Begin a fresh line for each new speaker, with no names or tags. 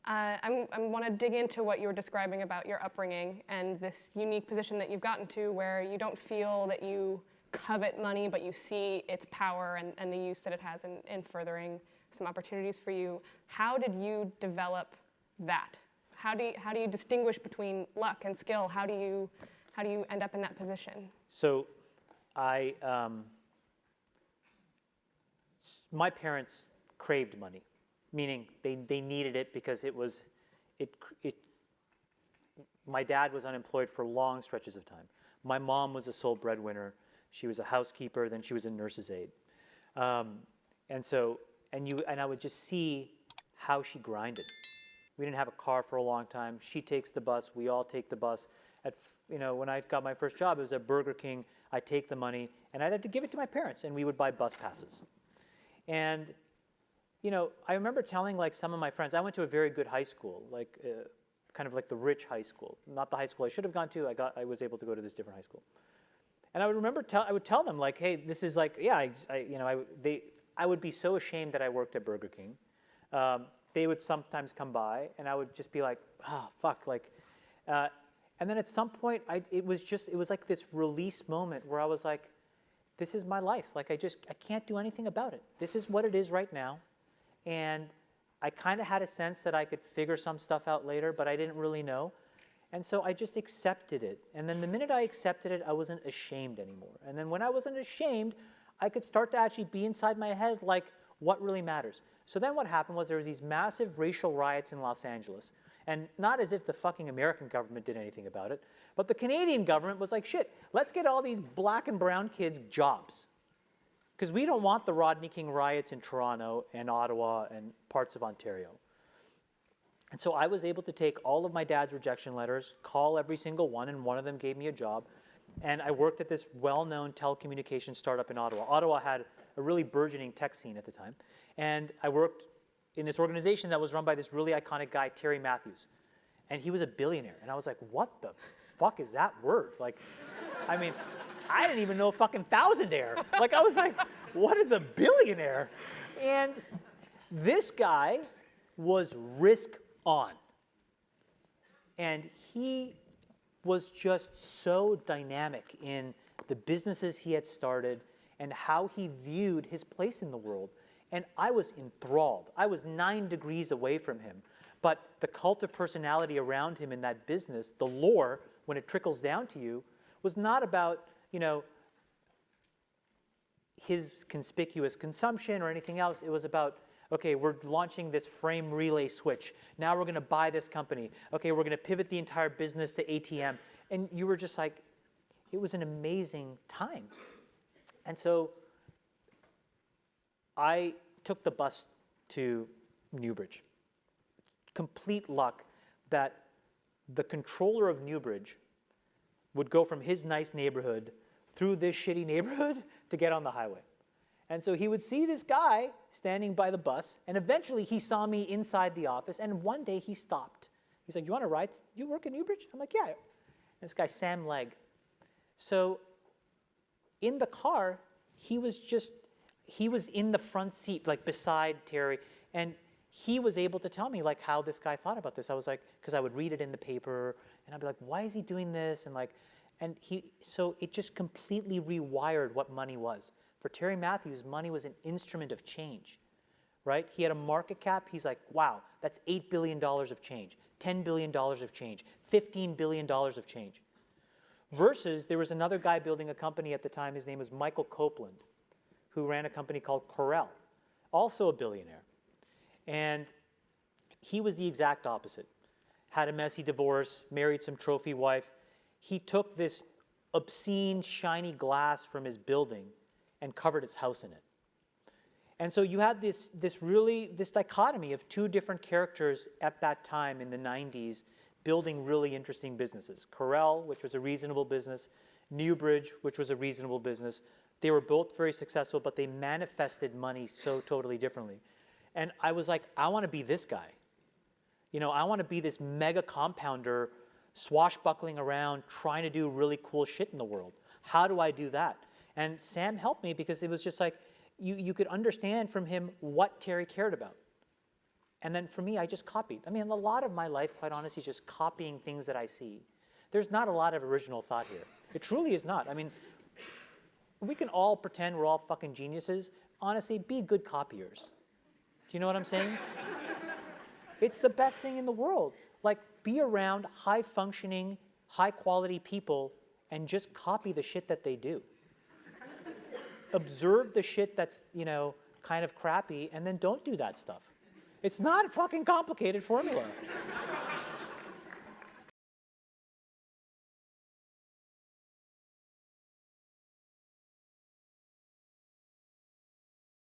I want to dig into what you were describing about your upbringing and this unique position that you've gotten to where you don't feel that you covet money, but you see its power and the use that it has in furthering some opportunities for you. How did you develop that? How do you distinguish between luck and skill? How do you end up in that position?
So, my parents craved money, meaning they needed it because my dad was unemployed for long stretches of time. My mom was a sole breadwinner. She was a housekeeper, then she was a nurse's aide. And I would just see how she grinded. We didn't have a car for a long time. She takes the bus, we all take the bus. When I got my first job, it was at Burger King. I'd take the money, and I'd have to give it to my parents, and we would buy bus passes. And, I remember telling some of my friends, I went to a very good high school, kind of like the rich high school, not the high school I should have gone to. I was able to go to this different high school. And I would remember, I would tell them hey, this is I would be so ashamed that I worked at Burger King. They would sometimes come by, and I would just be like, oh, fuck, and then at some point, it was like this release moment where I was like, this is my life. I can't do anything about it. This is what it is right now. And I kind of had a sense that I could figure some stuff out later, but I didn't really know. And so I just accepted it. And then the minute I accepted it, I wasn't ashamed anymore. And then when I wasn't ashamed, I could start to actually be inside my head what really matters. So then what happened was there was these massive racial riots in Los Angeles. And not as if the fucking American government did anything about it, but the Canadian government was like, shit, let's get all these black and brown kids jobs. Because we don't want the Rodney King riots in Toronto and Ottawa and parts of Ontario. And so I was able to take all of my dad's rejection letters, call every single one, and one of them gave me a job. And I worked at this well-known telecommunications startup in Ottawa. Ottawa had a really burgeoning tech scene at the time. And I worked in this organization that was run by this really iconic guy, Terry Matthews. And he was a billionaire. And I was like, what the fuck is that word? I didn't even know fucking thousandaire. I was like, what is a billionaire? And this guy was risk on. And he was just so dynamic in the businesses he had started and how he viewed his place in the world. And I was enthralled. I was 9 degrees away from him. But the cult of personality around him in that business, the lore, when it trickles down to you, was not about, his conspicuous consumption or anything else. It was about, okay, we're launching this frame relay switch. Now we're going to buy this company. Okay, we're going to pivot the entire business to ATM. And you were just like, it was an amazing time. And so I took the bus to Newbridge. Complete luck that the controller of Newbridge would go from his nice neighborhood through this shitty neighborhood to get on the highway. And so he would see this guy standing by the bus, and eventually he saw me inside the office, and one day he stopped. He's like, you want to ride? You work at Newbridge? I'm like, yeah. And this guy, Sam Legg. So in the car, he was in the front seat, beside Terry, and he was able to tell me how this guy thought about this. I was like, because I would read it in the paper, and I'd be like, why is he doing this? So it just completely rewired what money was. For Terry Matthews, money was an instrument of change, right? He had a market cap. He's like, wow, that's $8 billion of change, $10 billion of change, $15 billion of change. Versus there was another guy building a company at the time. His name was Michael Copeland, who ran a company called Corel, also a billionaire. And he was the exact opposite. Had a messy divorce, married some trophy wife. He took this obscene, shiny glass from his building and covered his house in it. And so you had this dichotomy of two different characters at that time in the 90s building really interesting businesses. Corel, which was a reasonable business, Newbridge, which was a reasonable business. They were both very successful, but they manifested money so totally differently. And I was like, I want to be this guy. I want to be this mega compounder swashbuckling around trying to do really cool shit in the world. How do I do that? And Sam helped me because it was just like, you could understand from him what Terry cared about. And then for me, I just copied. I mean, a lot of my life, quite honestly, is just copying things that I see. There's not a lot of original thought here. It truly is not. I mean, we can all pretend we're all fucking geniuses. Honestly, be good copiers. Do you know what I'm saying? It's the best thing in the world. Like, be around high-functioning, high-quality people and just copy the shit that they do. Observe the shit that's, you know, kind of crappy, and then don't do that stuff. It's not a fucking complicated formula.